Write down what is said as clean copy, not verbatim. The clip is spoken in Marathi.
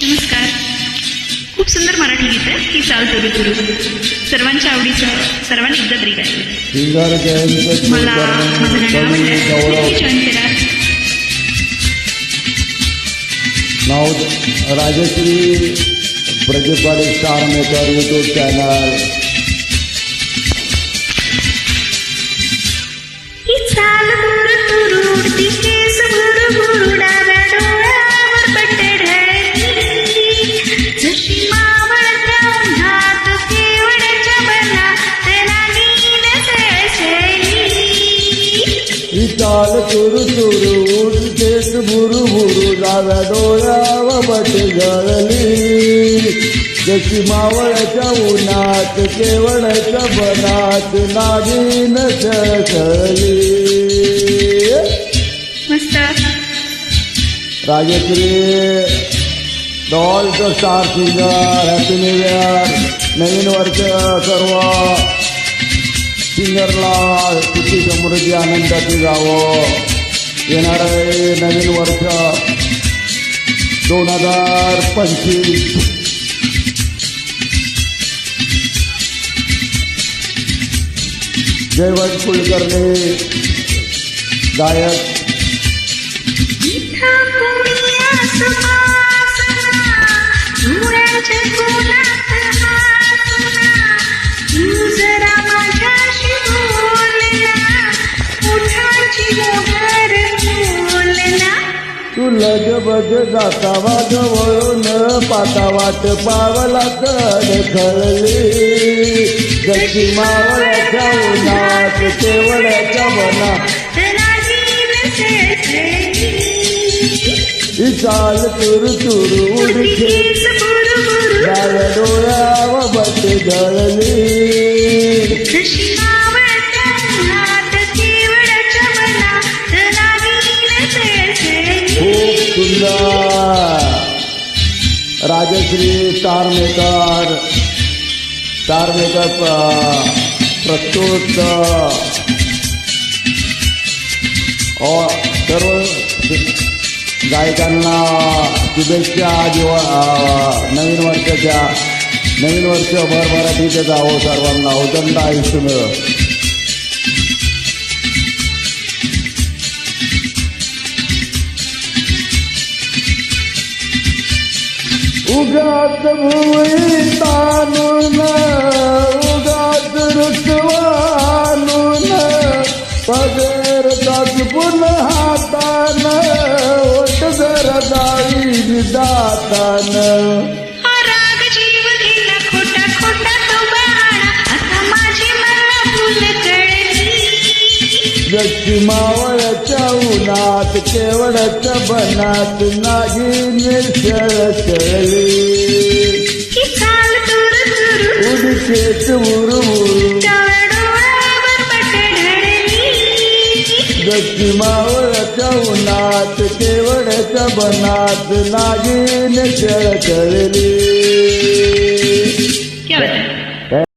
नमस्कार. खूप सुंदर मराठी गीत आहे ही चाल तुरु तुरु. सर्वांच्या आवडीचं, सर्वांनी एकदा तरी गायलं. मला माझं गाणं आवडलं. जॉईन केला. नाव Rajshree Brajpadi star maker YouTube channel. ही चाल तुरु तुरु उडती केस भुरु भुरु डाव्या डोळ्यावर पट्टे ढळली. जशी मावळत्या उन्हात केवड्याच्या बनात नागिन सळसळली. ही चाल तुरु तुरु उडतेस भुरु भुरु डाव्या डोळ्यावर पट्टे जळली. जशी मावळ्याच्या उन्हात केवड्याच्या बनात नागिन सळसळली. मस्त. Rajshree doll the star singer. Happy new year. नवीन वर्ष सर्व सिंगरला सुखी समृद्धी आनंदाची जावं. येणारे नवीन वर्ष 2025 जयवंत कुलकर्णी गायक. तू लगबग जातावा जवळून पाता वाट पावलात अडखळली. जशी मावळ्याच्या उन्हात केवड्याच्या बनात ही चाल तुरु तुरु उडतेस डाव्या डोळ्यावर बट्टे जळली. खूप सुंदर. राजश्री स्टार मेकर प्रस्तुत सर्व गायकांना शुभेच्छा. नवीन वर्ष भरभराटीचं जावं. सर्वांना उदंड आयुष्य मिळो. उगाच भुवई तानून उगाच रुसवानून पदर दास पुन्हा हातान ओट जरा जाळी दातान. खोटा खोटा तो बहाणा आता माझी मला भूल कळली. जशी मावळ्याच्या उन्हात केवड्याच्या बनात नागिन सळसळली. ही चाल तुरु तुरु उडतेस भुरु भुरु डाव्या डोळ्यावर पट्टे ढळली. जशी मावळ्याच्या उन्हात केवड्याच्या बनात नागिन सळसळली. क्या बात है.